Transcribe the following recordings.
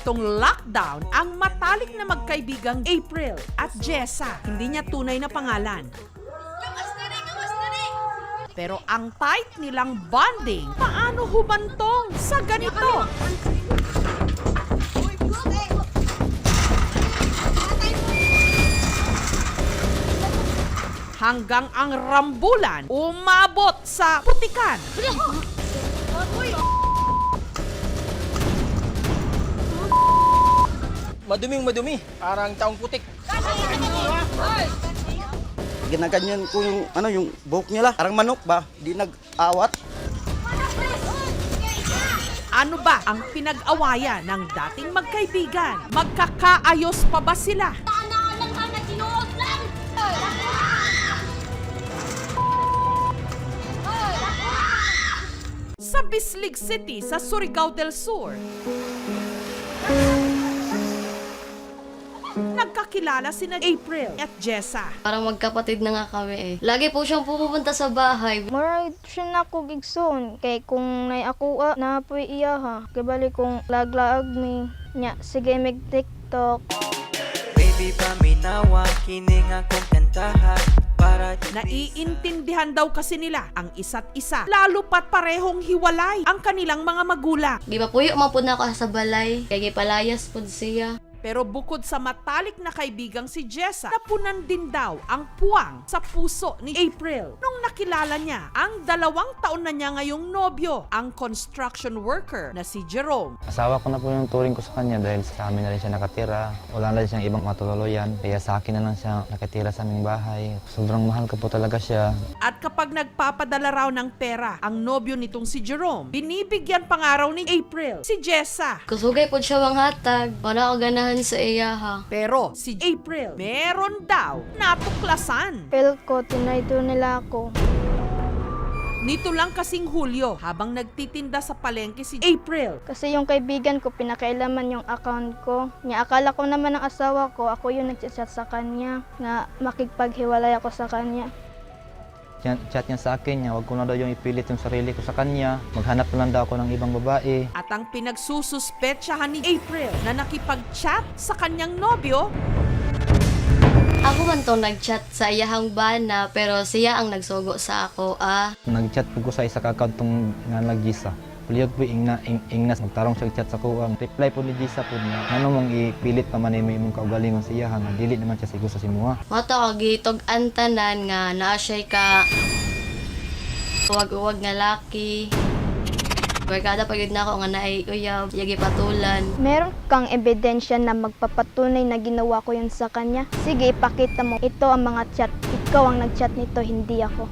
nitong lockdown ang matalik na magkaibigang April at Jessa. Hindi niya tunay na pangalan. Pero ang tight nilang bonding, paano humantong sa ganito? Hanggang ang rambulan umabot sa putikan. Maduming-madumi, parang taong putik. Ginaganyan ko yung buhok nila. Parang manok ba? Di nag-awat. Ano ba ang pinag-awayan ng dating magkaibigan? Magkakaayos pa ba sila? Sa Bislig City sa Surigao del Sur, nagkakilala sina April at Jessa. Parang magkapatid na nga kami eh. Lagi po siyang pupunta sa bahay. Murag siya na ko gigsoon. Kay kung nay ako na po iya ha. Kabali kong laglaag mi. Nya, sige mag TikTok. Baby, paminawa, kining akong kantahan. Naiintindihan daw kasi nila ang isa't isa, lalo pat parehong hiwalay ang kanilang mga magulang. Gipapuyo man po na ako sa balay. Kaya gipalayas po siya. Pero bukod sa matalik na kaibigang si Jessa, napunan din daw ang puwang sa puso ni April nung nakilala niya ang 2 taon na niya ngayong nobyo, ang construction worker na si Jerome. Asawa ko na po yung turing ko sa kanya dahil sa amin na rin siya nakatira. Wala na rin siyang ibang matutuluyan. Kaya sa akin na lang siya nakatira sa aming bahay. Sobrang mahal ko po talaga siya. At kapag nagpapadala raw ng pera ang nobyo nitong si Jerome, binibigyan pang araw ni April si Jessa. Kusugay po siya hatag. Wala ako ganahan sa iya ha. Pero si April, meron daw natuklasan. Feel ko, tinayto nila ako. Nito lang kasing Hulyo, habang nagtitinda sa palengke si April, Kasi yung kaibigan ko, pinakailaman yung account ko. Nya, akala ko naman ng asawa ko, ako yung nag-chat sa kanya. Nga, makikipaghiwalay ako sa kanya. Chat niya sa akin niya, wag ko na daw yung ipilit yung sarili ko sa kanya. Maghanap na lang daw ako ng ibang babae. at ang pinagsususpetsahan ni April na nakipag-chat sa kanyang nobyo, Ako man to nag-chat sa iyahang bana pero siya ang nagsugo sa ako Nag-chat po ko sa isa ka-account tong nga nag-Gisa. Puliyog po ingnas, magtarong siya chat sa kuwang. Reply po ni Gisa po niya, ano mong ipilit pa man imong kaugalingon siya, nga dili naman siya siguro sa simuha. Mato ko gitog antanan nga naa siya ka uwag nga laki. Kada pagid na ako nga naay uyaw, yagi patulan. Meron kang ebidensya na magpapatunay na ginawa ko yun sa kanya? Sige, ipakita mo. Ito ang mga chat. Ikaw ang nag-chat nito, hindi ako.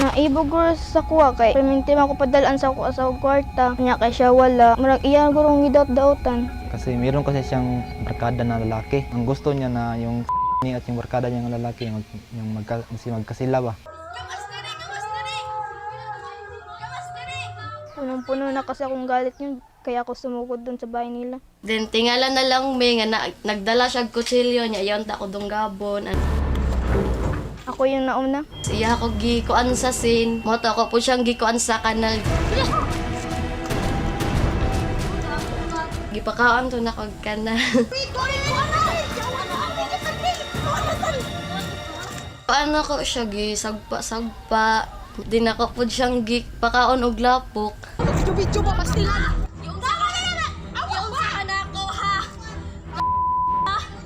Naibog sa kuha kay permintim ako padalaan sa ako sa kwarta. Nya kay siya wala. Murag iya gurong gidaot-daotan. Kasi meron kasi siyang barkada na lalaki. Ang gusto niya na yung niya at yung barkada niya ng lalaki, magkasila ba? Punong-puno na kasi akong galit yun. Kaya ako sumugod dun sa bahay nila. Then tingala na lang may nga nagdala siya og kutsilyo niya iyon ta ko dong gabon. Ako yung nauna. Siya ako gikuan sa scene. Moto ako po siyang gikuan sa kanal. Gipakaon to na kog kanal. Paano ko siya gisagpa-sagpa. Di na ko po siyang gipakaon og lapok. Video mo pastilan.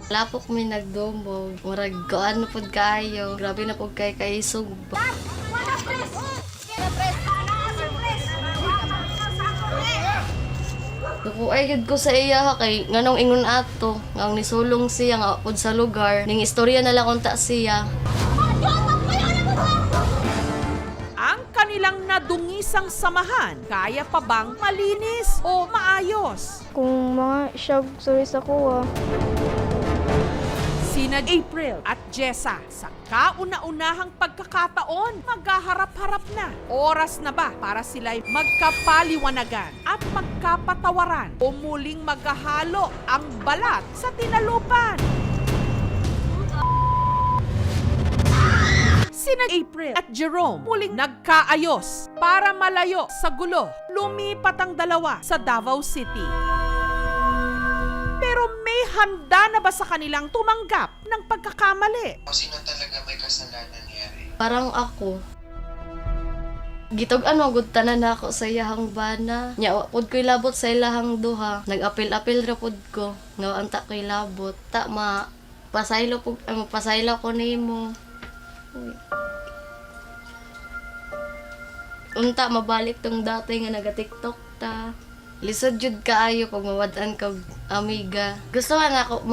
Lapok mi nagdumbog. Murag koan pud kayo. Grabe na pud kay kaisog. Duko ay gid ko sa iya kay nganong ingon ato ngang nisulong siya nga pud sa lugar ning istorya na lang unta siya. ang kanilang nadungisang samahan, kaya pa bang malinis o maayos? Kung mga siya, sorry sa kuha. Sina April at Jessa sa kauna-unahang pagkakataon, maghaharap-harap na. Oras na ba para sila'y magkapaliwanagan at magkapatawaran o muling maghahalo ang balat sa tinalupan? Sina April at Jerome muling nagkaayos para malayo sa gulo. Lumipat ang dalawa sa Davao City. handa na ba sa kanilang tumanggap ng pagkakamali? Sino talaga may kasalanan nangyari? Parang ako. Gitog ano gud tanan ako sa iyahang bana. Nya wa pud ko'y labot sa ilahang duha. Nag-apil-apil ra pud ko. Nga anta ko'y labot. Ta pasaylo pud pasaylo ko nimo. Uy. Unta mabalik tong dati nga naga-TikTok ta. Lisod jud kaayo pag mawad-an kag amiga. Gusto nga ako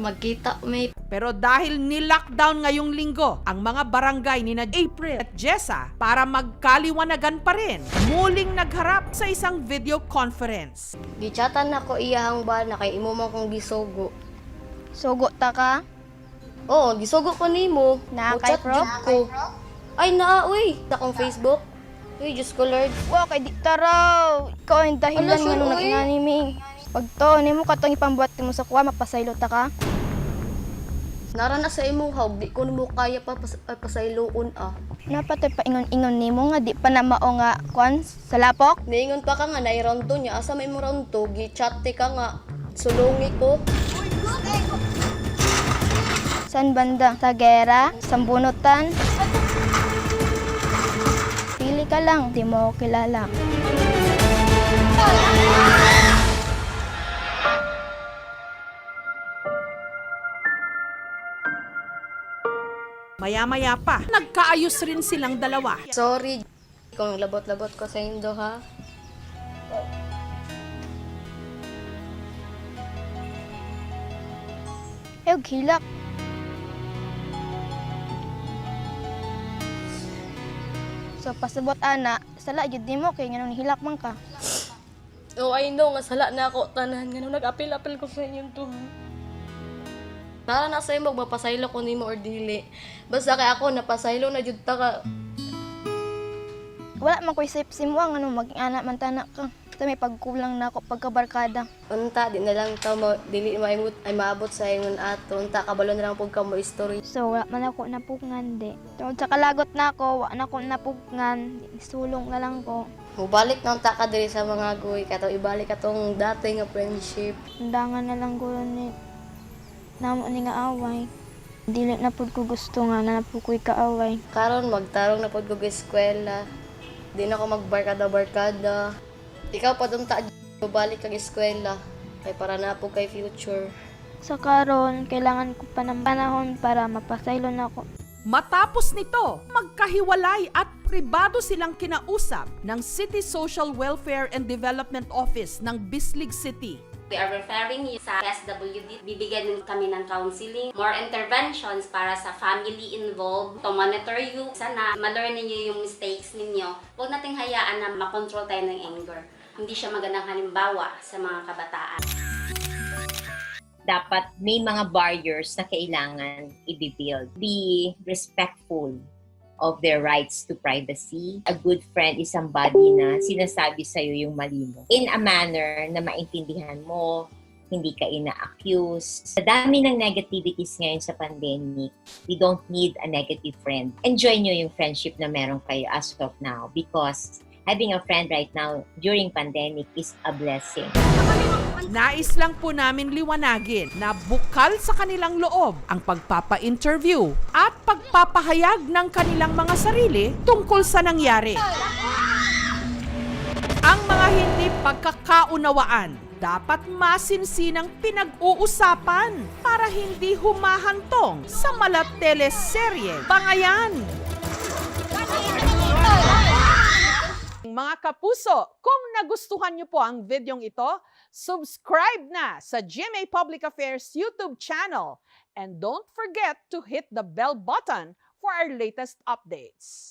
magkita may. Pero dahil ni-lockdown ngayong linggo ang mga barangay ni April at Jessa para magkaliwanagan pa rin, muling nagharap sa isang video conference. Gichatan ako iyahang bana kay imo man kong gisugo. Sugo ta ka? Oo, gisugo ko nimo. Na Muchat kay Pro? jud ko. Ay naa uy, sa akong Facebook. Uy, Diyos ko Lord. Wa kay di taraw. Ikaw ang dahilan Ala, sure, nga nung oy. nag-anime. Pag to, nimo katong ipambuhat mo sa kuha, mapasaylo ta ka. Nara na sa imo hawg, di ko nimo kaya pa pasayloon ah. Napatoy pa ingon-ingon nimo nga di pa na mao nga kwan sa lapok. Niingon pa ka nga na round 2 niya, asa may mo round 2, gi-chatte ka nga. Sulungi ko. San banda? Sa gera? Sambunutan? Pili ka lang, di mo ako kilala. Maya-maya pa, nagkaayos rin silang dalawa. Sorry kung labot-labot ko sa indo ha. Hilak. So pasabot ana, sala jud nimo kay nganong hilak man ka. Oh, I know nga sala na ako tanan nga nung nag-apil-apil ko sa inyong tuha. Nara na sa imo mapasaylo ko nimo or dili. Basta kay ako napasaylo na jud ta ka. Wala man ko'y safe sim mo ano maging anak man tanak ka. Sa may pagkulang na ako pagkabarkada. Unta di na lang ta mo dili maimot ay maabot sa ingon ato. Unta kabalo na lang pug ka mo story. So wala man ako napugngan di. Tungod sa kalagot na ako, wala na ako napugngan. Sulong na lang ko. Mubalik na unta ka diri sa mga guy kato ibalik atong dati nga friendship. Undangan na lang ko ni namo ni nga away. Dili na pud ko gusto nga na po ko'y kaaway. Karon magtarong na pud ko sa eskwela. Di na ako magbarkada-barkada. Ikaw pa unta balik kag eskwela kay para na po kay future. Sa karon, kailangan ko pa ng panahon para mapasaylo na ako. Matapos nito, magkahiwalay at pribado silang kinausap ng City Social Welfare and Development Office ng Bislig City. We are referring you sa SWD. Bibigyan din kami ng counseling, more interventions para sa family involved, to monitor you. Sana ma-learn ninyo yung mistakes ninyo. Huwag nating hayaan na makontrol tayo ng anger. Hindi siya magandang halimbawa sa mga kabataan. Dapat may mga barriers na kailangan i-build. Be respectful of their rights to privacy. A good friend is somebody na sinasabi sa'yo yung mali mo in a manner na maintindihan mo, hindi ka ina-accuse. Sa dami ng negativities ngayon sa pandemic, we don't need a negative friend. Enjoy nyo yung friendship na meron kayo as of now because having a friend right now during pandemic is a blessing. Nais lang po namin liwanagin na bukal sa kanilang loob ang pagpapa-interview at pagpapahayag ng kanilang mga sarili tungkol sa nangyari. Ang mga hindi pagkakaunawaan dapat masinsinang pinag-uusapan para hindi humahantong sa malateleserye Bangayan. Mga kapuso, kung nagustuhan niyo po ang videong ito, subscribe na sa GMA Public Affairs YouTube channel and don't forget to hit the bell button for our latest updates.